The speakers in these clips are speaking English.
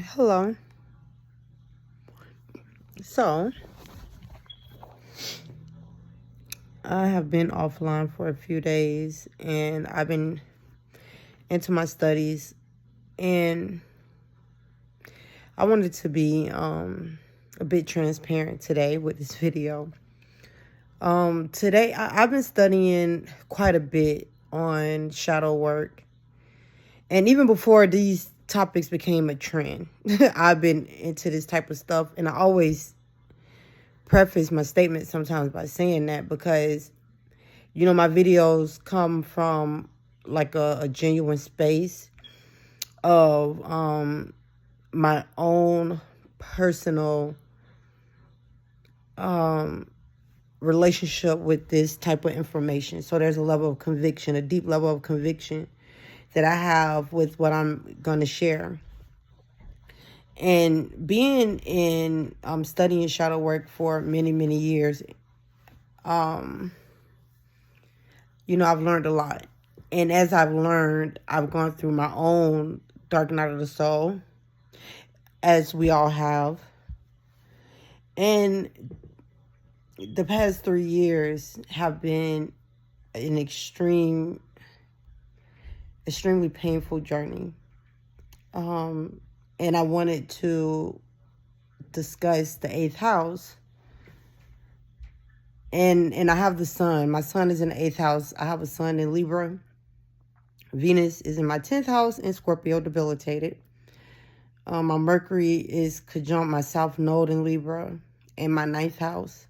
Hello. So, I have been offline for a few days and I've been into my studies, and I wanted to be a bit transparent today with this video. Today I've been studying quite a bit on shadow work, and even before these topics became a trend, I've been into this type of stuff, and I always preface my statement sometimes by saying that because my videos come from like a genuine space of my own personal relationship with this type of information. So there's a level of conviction, a deep level of conviction that I have with what I'm going to share. And being in studying shadow work for many, many years, I've learned a lot. And as I've learned, I've gone through my own dark night of the soul, as we all have. And the past 3 years have been an extremely painful journey. And I wanted to discuss the 8th house. And I have the sun. My sun is in the 8th house. I have a sun in Libra. Venus is in my 10th house in Scorpio, debilitated. My Mercury is conjunct my South Node in Libra in my 9th house.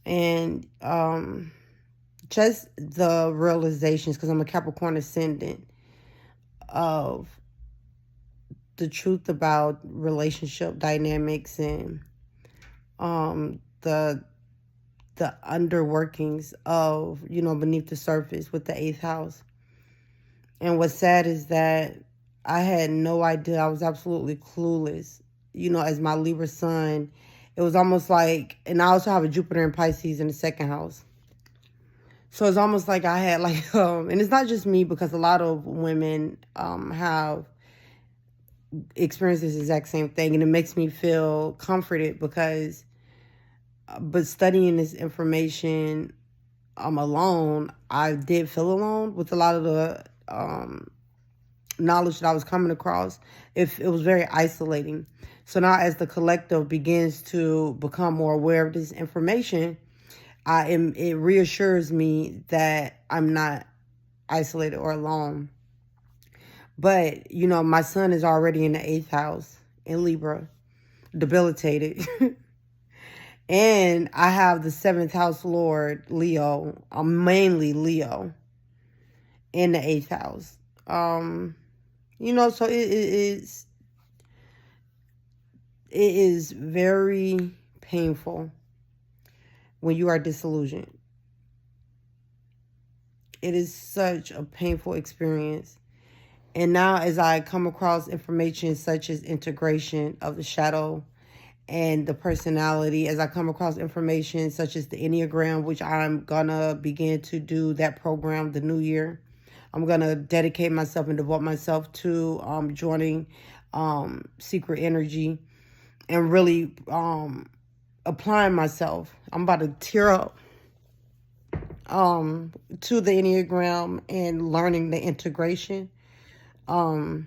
And just the realizations, because I'm a Capricorn ascendant, of the truth about relationship dynamics and the underworkings of, beneath the surface with the 8th house. And what's sad is that I had no idea. I was absolutely clueless. As my Libra sun, it was almost like, and I also have a Jupiter in Pisces in the 2nd house. So it's almost like I had and it's not just me, because a lot of women have experienced this exact same thing. And it makes me feel comforted because, but studying this information alone, I did feel alone with a lot of the knowledge that I was coming across. It was very isolating. So now as the collective begins to become more aware of this information, it reassures me that I'm not isolated or alone. But, my sun is already in the 8th house in Libra, debilitated. And I have the 7th house Lord, Leo, mainly Leo, in the 8th house. So it is very painful when you are disillusioned. It is such a painful experience. And now as I come across information such as integration of the shadow and the personality, as I come across information such as the Enneagram, which I'm going to begin to do that program the new year. I'm going to dedicate myself and devote myself to joining Secret Energy and really applying myself. I'm about to tear up to the Enneagram and learning the integration. When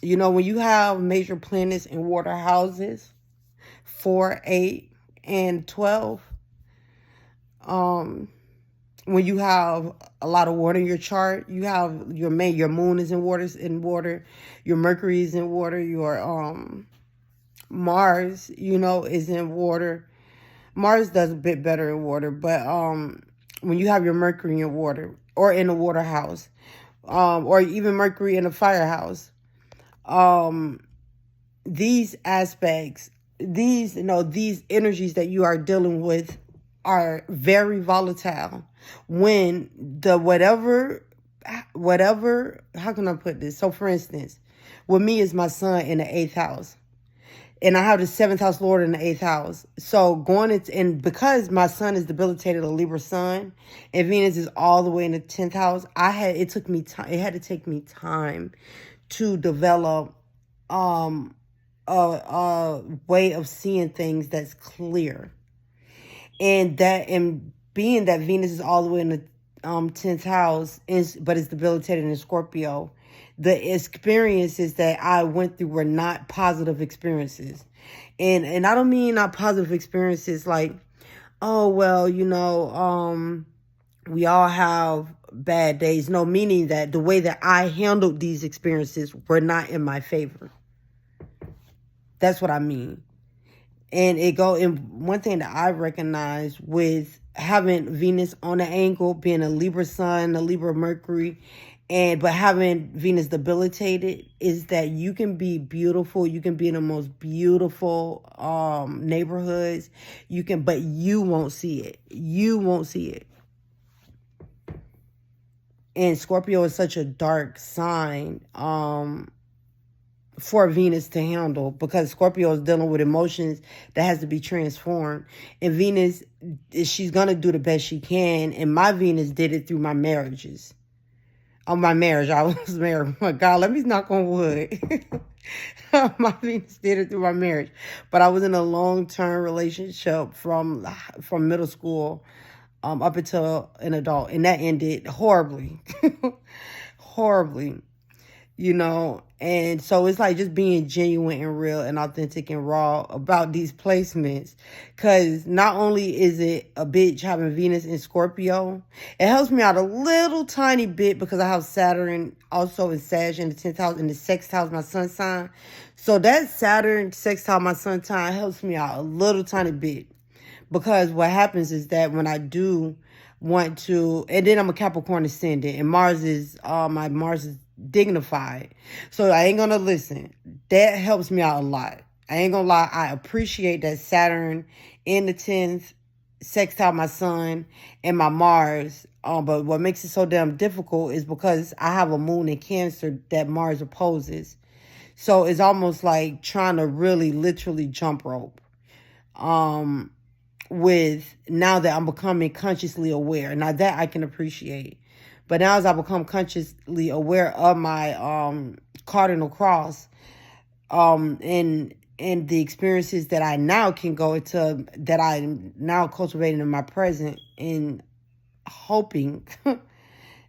you have major planets in water houses, 4, 8, and 12, when you have a lot of water in your chart, you have your moon is in water, your Mercury is in water, your Mars, is in water. Mars does a bit better in water, but when you have your Mercury in water or in a water house, or even Mercury in a fire house, these aspects, these energies that you are dealing with are very volatile. When the whatever, how can I put this? So for instance, with me is my sun in the 8th house. And I have the 7th house Lord in the 8th house. So and because my sun is debilitated, a Libra sun, and Venus is all the way in the 10th house, it had to take me time to develop a way of seeing things that's clear. And being that Venus is all the way in the 10th house, but it's debilitated in Scorpio, the experiences that I went through were not positive experiences. And I don't mean not positive experiences like, oh, well, we all have bad days. No, meaning that the way that I handled these experiences were not in my favor. That's what I mean. And one thing that I recognize with having Venus on the angle, being a Libra sun, a Libra Mercury, but having Venus debilitated, is that you can be beautiful. You can be in the most beautiful neighborhoods. But you won't see it. You won't see it. And Scorpio is such a dark sign for Venus to handle, because Scorpio is dealing with emotions that has to be transformed. And Venus, she's going to do the best she can. And my Venus did it through my marriages. On my marriage, I was married. Oh my God, let me knock on wood. My Venus did it through my marriage. But I was in a long-term relationship from middle school up until an adult. And that ended horribly. Horribly. And so it's like just being genuine and real and authentic and raw about these placements. Because not only is it a bitch having Venus in Scorpio, it helps me out a little tiny bit because I have Saturn also in Sag in the 10th house, in the 6th house, my sun sign. So that Saturn 6th house, my sun sign, helps me out a little tiny bit. Because what happens is that when I do want to, and then I'm a Capricorn ascendant, and Mars is dignified. So I ain't gonna listen. That helps me out a lot. I ain't gonna lie. I appreciate that Saturn in the 10th, sextile my sun and my Mars. But what makes it so damn difficult is because I have a moon in Cancer that Mars opposes. So it's almost like trying to really literally jump rope. With now that I'm becoming consciously aware. Now that I can appreciate. But now as I become consciously aware of my cardinal cross, and the experiences that I now can go into, that I'm now cultivating in my present, and hoping,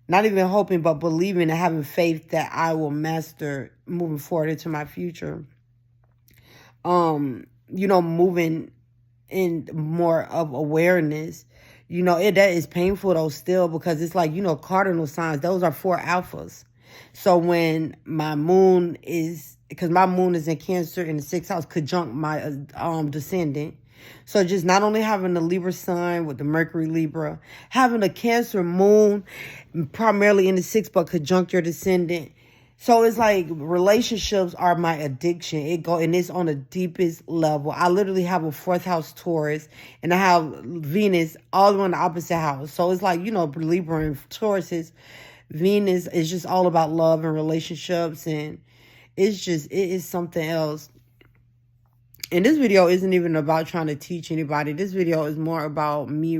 not even hoping, but believing and having faith that I will master moving forward into my future. Moving in more of awareness. That is painful though still, because it's like, cardinal signs, those are 4 alphas. So when my moon is, because my moon is in Cancer in the 6th house, conjunct my descendant. So just not only having the Libra sun with the Mercury Libra, having a Cancer moon primarily in the 6th, but conjunct your descendant. So it's like relationships are my addiction. And it's on the deepest level. I literally have a 4th house Taurus, and I have Venus all in the opposite house. So it's like, Libra and Taurus, Venus is just all about love and relationships, and it is something else. And this video isn't even about trying to teach anybody. This video is more about me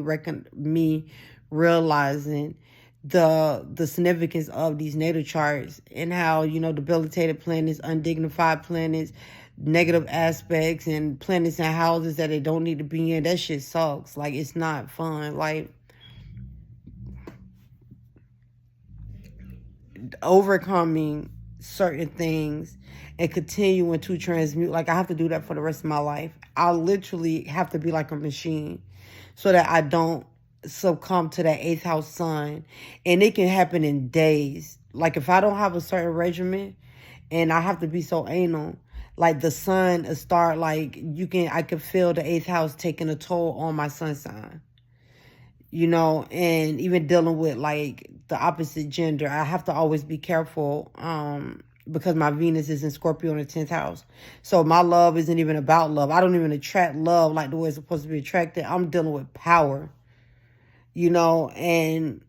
realizing the significance of these natal charts, and how, debilitated planets, undignified planets, negative aspects, and planets in houses that they don't need to be in. That shit sucks. Like, it's not fun. Like, overcoming certain things and continuing to transmute. Like, I have to do that for the rest of my life. I literally have to be like a machine so that I don't succumb to that 8th house sun. And it can happen in days. Like, if I don't have a certain regimen, and I have to be so anal, like the sun start, like I could feel the 8th house taking a toll on my sun sign. And even dealing with like the opposite gender, I have to always be careful because my Venus is in Scorpio in the 10th house. So my love isn't even about love. I don't even attract love like the way it's supposed to be attracted. I'm dealing with power. And,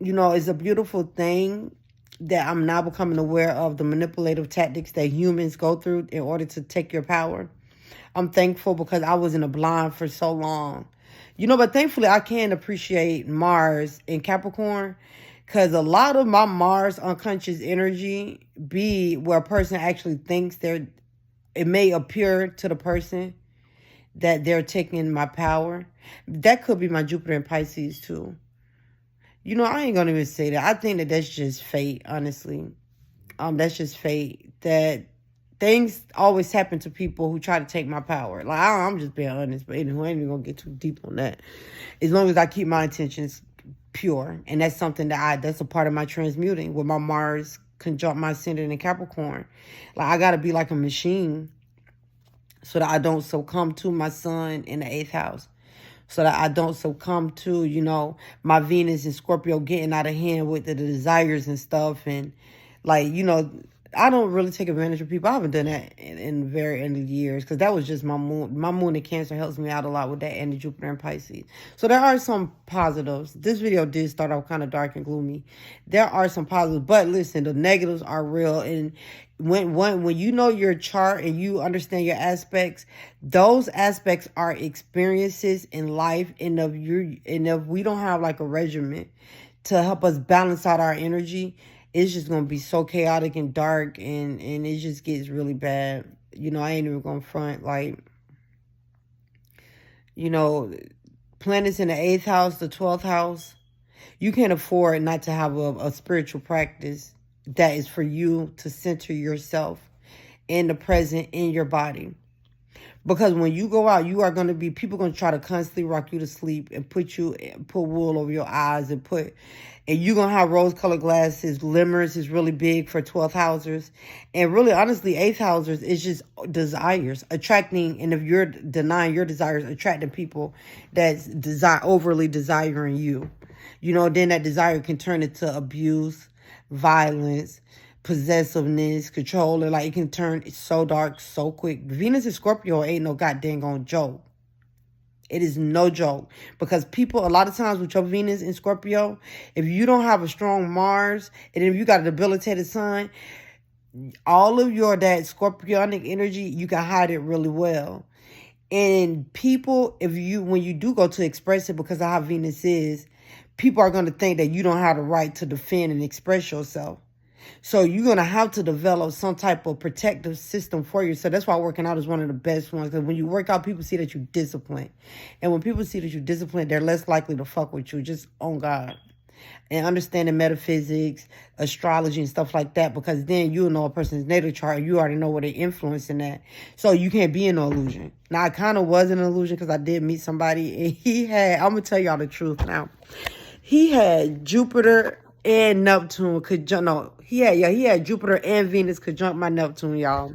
it's a beautiful thing that I'm now becoming aware of the manipulative tactics that humans go through in order to take your power. I'm thankful because I was in a blind for so long. But thankfully I can appreciate Mars in Capricorn, Because a lot of my Mars unconscious energy be where a person actually thinks it may appear to the person that they're taking my power. That could be my Jupiter in Pisces too. You know, I ain't gonna even say that. I think that that's just fate, honestly. That's just fate. That things always happen to people who try to take my power. Like, I'm just being honest, but anyway, I ain't even gonna get too deep on that. As long as I keep my intentions pure. And that's something that's a part of my transmuting with my Mars conjunct my ascendant in Capricorn. Like, I gotta be like a machine so that I don't succumb to my sun in the 8th house. So that I don't succumb to, you know, my Venus and Scorpio getting out of hand with the desires and stuff. And like, you know, I don't really take advantage of people. I haven't done that in the very end of the years because that was just my moon. My moon in Cancer helps me out a lot with that and the Jupiter and Pisces. So there are some positives. This video did start off kind of dark and gloomy. There are some positives, but listen, the negatives are real. And when you know your chart and you understand your aspects, those aspects are experiences in life. And if we don't have like a regimen to help us balance out our energy, it's just going to be so chaotic and dark, and it just gets really bad. You know, I ain't even going to front. Like, you know, planets in the 8th house, the 12th house, you can't afford not to have a spiritual practice that is for you to center yourself in the present, in your body. Because when you go out, you are going to be, people going to try to constantly rock you to sleep and put wool over your eyes and you're going to have rose-colored glasses. Lemurs is really big for 12th housers. And really, honestly, 8th housers is just desires, attracting. And if you're denying your desires, attracting people that's overly desiring you. You know, then that desire can turn into abuse, violence, possessiveness, control. And like, it can turn so dark so quick. Venus and Scorpio ain't no goddamn joke. It is no joke. Because people, a lot of times with your Venus in Scorpio, if you don't have a strong Mars, and if you got a debilitated sun, all of that Scorpionic energy, you can hide it really well. And people, when you do go to express it, because of how Venus is, people are going to think that you don't have the right to defend and express yourself. So you're going to have to develop some type of protective system for you. So that's why working out is one of the best ones. Because when you work out, people see that you're disciplined. And when people see that you're disciplined, they're less likely to fuck with you. Just on God. And understanding metaphysics, astrology, and stuff like that. Because then you'll know a person's natal chart. And you already know where they're influencing that. So you can't be in no illusion. Now, I kind of was in an illusion because I did meet somebody. And I'm going to tell y'all the truth now. He had Jupiter and Neptune conjunct. No, he had Jupiter and Venus conjunct my Neptune, y'all.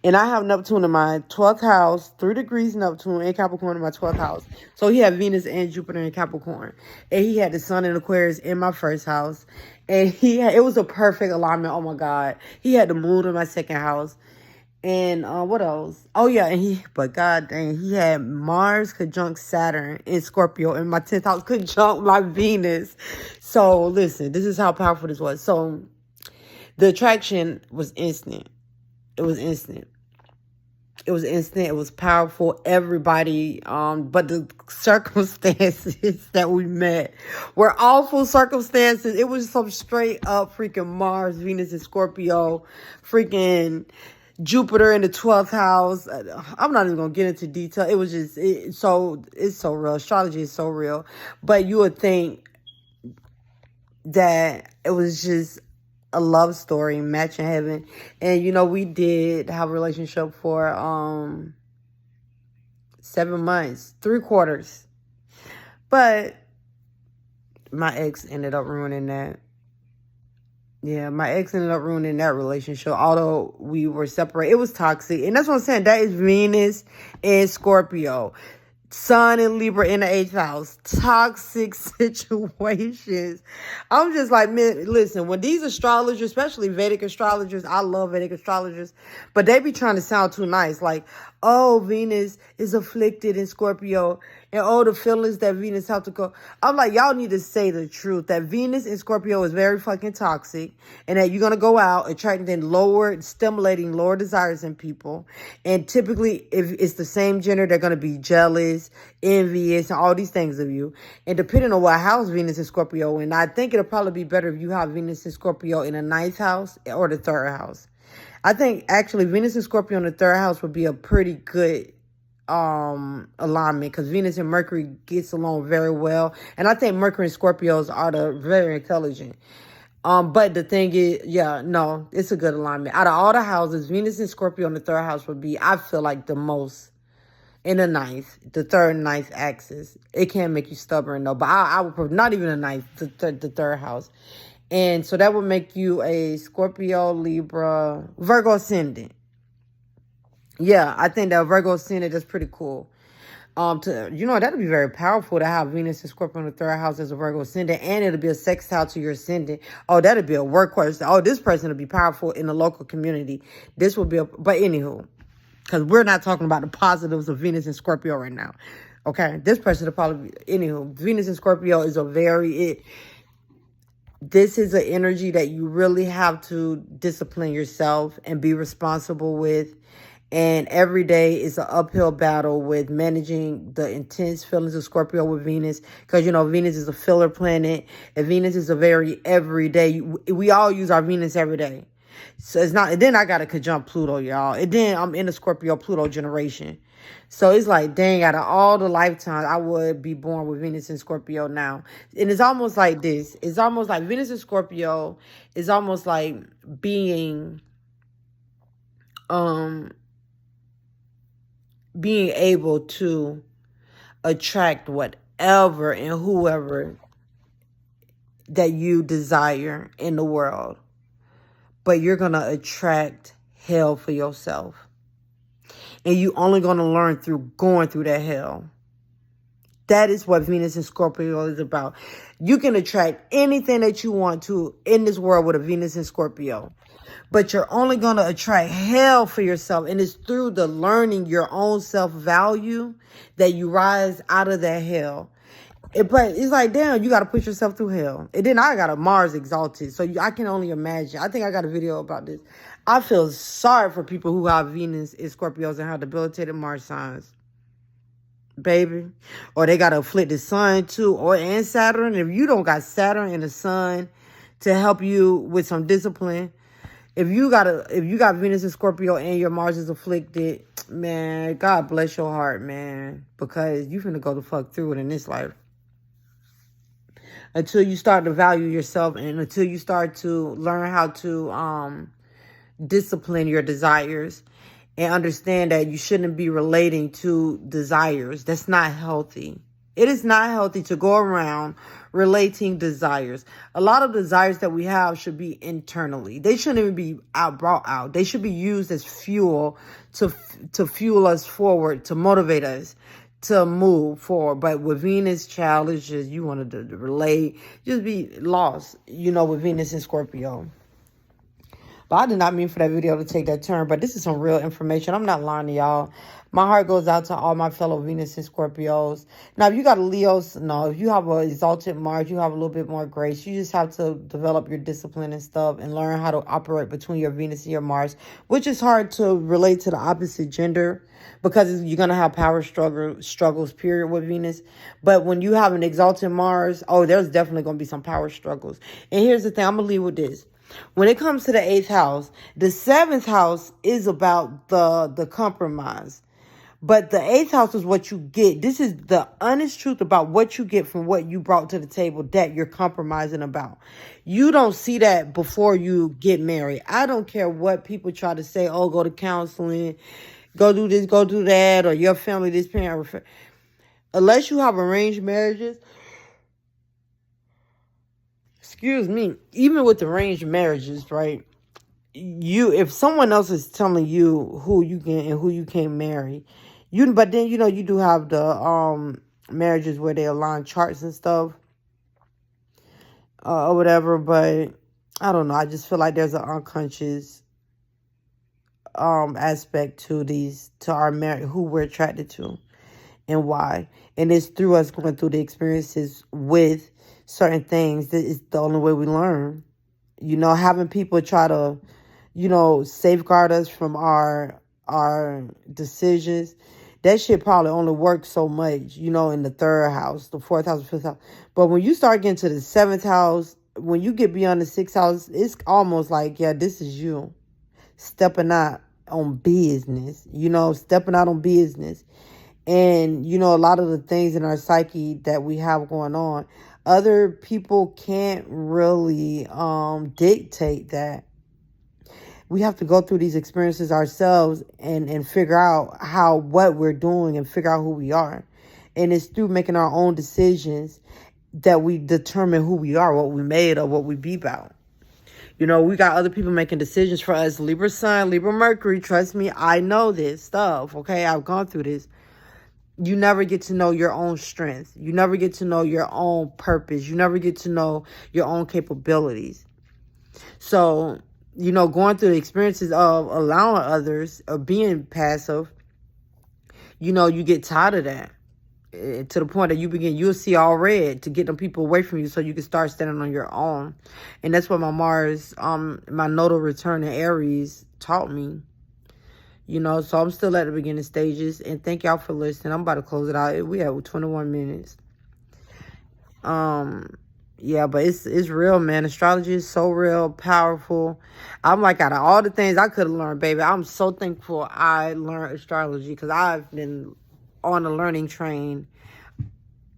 And I have Neptune in my 12th house, 3 degrees Neptune and Capricorn in my 12th house. So he had Venus and Jupiter in Capricorn. And he had the Sun in Aquarius in my 1st house. And it was a perfect alignment. Oh my God. He had the Moon in my 2nd house. And what else? Oh yeah, but God dang, he had Mars conjunct Saturn in Scorpio in my 10th house conjunct my Venus. So listen, this is how powerful this was. So the attraction was instant. It was instant. It was instant. It was powerful. Everybody, but the circumstances that we met were awful circumstances. It was some straight up freaking Mars, Venus, and Scorpio, freaking Jupiter in the 12th house. I'm not even going to get into detail. It was just, it's so real. Astrology is so real. But you would think that it was just a love story, match in heaven. And, you know, we did have a relationship for 7 months, 3/4. But my ex ended up ruining that. Yeah, my ex ended up ruining that relationship. Although we were separated, it was toxic. And that's what I'm saying. That is Venus and Scorpio. Sun and Libra in the 8th house. Toxic situations. I'm just like, man, listen, when these astrologers, especially Vedic astrologers, I love Vedic astrologers, but they be trying to sound too nice. Like, oh, Venus is afflicted in Scorpio, and oh, the feelings that Venus have to go. I'm like, y'all need to say the truth, that Venus in Scorpio is very fucking toxic, and that you're going to go out attracting stimulating lower desires in people. And typically, if it's the same gender, they're going to be jealous, envious, and all these things of you. And depending on what house Venus in Scorpio, and I think it'll probably be better if you have Venus in Scorpio in the ninth house or the third house. I think actually Venus and Scorpio in the third house would be a pretty good alignment, because Venus and Mercury gets along very well. And I think Mercury and Scorpios are very intelligent. But the thing is, yeah, no, it's a good alignment. Out of all the houses, Venus and Scorpio in the third house would be, I feel like, the most in the third and ninth axis. It can make you stubborn though, but I would prefer not even the ninth, the third house. And so that would make you a Scorpio, Libra, Virgo ascendant. Yeah, I think that Virgo ascendant is pretty cool. That'd be very powerful to have Venus and Scorpio in the third house as a Virgo ascendant, and it'll be a sextile to your ascendant. Oh, that'd be a workhorse. Oh, this person will be powerful in the local community. This will be but anywho, because we're not talking about the positives of Venus and Scorpio right now. Okay, this person will probably be, anywho, Venus and Scorpio is this is an energy that you really have to discipline yourself and be responsible with. And every day is an uphill battle with managing the intense feelings of Scorpio with Venus. Because, Venus is a filler planet. And Venus is a very everyday. We all use our Venus every day. So it's not. And then I got to conjunct Pluto, y'all. And then I'm in the Scorpio-Pluto generation. So it's like, dang, out of all the lifetimes, I would be born with Venus and Scorpio now. And it's almost like this. It's almost like Venus and Scorpio is almost like being able to attract whatever and whoever that you desire in the world. But you're going to attract hell for yourself. And you only going to learn through going through that hell. That is what Venus and Scorpio is about. You can attract anything that you want to in this world with a Venus and Scorpio. But you're only going to attract hell for yourself. And it's through the learning your own self-value that you rise out of that hell. But it's like, damn, you got to push yourself through hell. And then I got a Mars exalted. So I can only imagine. I think I got a video about this. I feel sorry for people who have Venus in Scorpios and have debilitated Mars signs. Baby. Or they got to afflict the sun too. And Saturn. If you don't got Saturn and the sun to help you with some discipline. If you got Venus in Scorpio and your Mars is afflicted, man, God bless your heart, man. Because you finna go the fuck through it in this life. Until you start to value yourself and until you start to learn how to discipline your desires and understand that you shouldn't be relating to desires. That's not healthy. It is not healthy to go around relating desires. A lot of desires that we have should be internally. They shouldn't even be brought out. They should be used as fuel to fuel us forward, to motivate us to move forward. But with Venus, child, it's just you wanted to relate, just be lost, with Venus and Scorpio. But I did not mean for that video to take that turn. But this is some real information. I'm not lying to y'all. My heart goes out to all my fellow Venus and Scorpios. Now, if you got a Leo, if you have an exalted Mars, you have a little bit more grace. You just have to develop your discipline and stuff and learn how to operate between your Venus and your Mars, which is hard to relate to the opposite gender because you're going to have power struggles, period, with Venus. But when you have an exalted Mars, there's definitely going to be some power struggles. And here's the thing. I'm going to leave with this. When it comes to the 8th house, the 7th house is about the compromise. But the 8th house is what you get. This is the honest truth about what you get from what you brought to the table that you're compromising about. You don't see that before you get married. I don't care what people try to say, go to counseling, go do this, go do that, or your family, this parent. Unless you have arranged marriages, excuse me, even with arranged marriages, right? If someone else is telling you who you can and who you can't marry, but then you do have the marriages where they align charts and stuff, or whatever. But I don't know. I just feel like there's an unconscious aspect to our marriage, who we're attracted to and why. And it's through us going through the experiences with certain things that is the only way we learn. You know, having people try to, you know, safeguard us from our decisions. That shit probably only works so much, you know, in the third house, the fourth house, fifth house. But when you start getting to the seventh house, when you get beyond the sixth house, it's almost like, yeah, this is you stepping out on business, you know, stepping out on business. And, you know, a lot of the things in our psyche that we have going on, other people can't really dictate that. We have to go through these experiences ourselves and figure out what we're doing and figure out who we are. And it's through making our own decisions that we determine who we are, what we made of, what we be about. You know, we got other people making decisions for us. Libra Sun, Libra Mercury. Trust me, I know this stuff, okay? I've gone through this. You never get to know your own strength. You never get to know your own purpose. You never get to know your own capabilities. So, you know, going through the experiences of allowing others, of being passive, you know, you get tired of that. To the point that you'll see all red to get them people away from you so you can start standing on your own. And that's what my Mars, my nodal return in Aries taught me. You know, so I'm still at the beginning stages. And thank y'all for listening. I'm about to close it out. We have 21 minutes. Yeah, but it's real, man. Astrology is so real, powerful. I'm like, out of all the things I could have learned, baby, I'm so thankful I learned astrology, because I've been on a learning train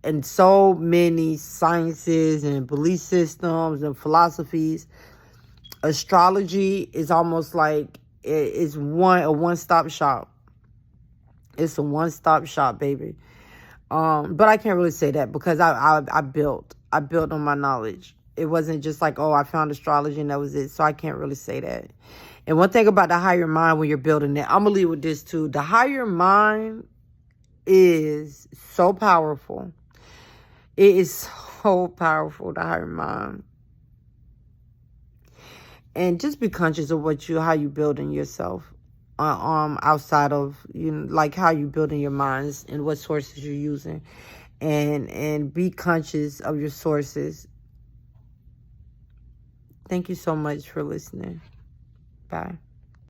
and so many sciences and belief systems and philosophies. Astrology is almost like it's a one-stop shop. It's a one-stop shop, baby. But I can't really say that because I built on my knowledge. It wasn't just like, oh, I found astrology and that was it. So I can't really say that. And one thing about the higher mind when you're building it, I'm gonna leave with this too. The higher mind is so powerful. It is so powerful, the higher mind. And just be conscious of how you building yourself, outside of, you know, like how you building your minds and what sources you're using, and be conscious of your sources. Thank you so much for listening. Bye.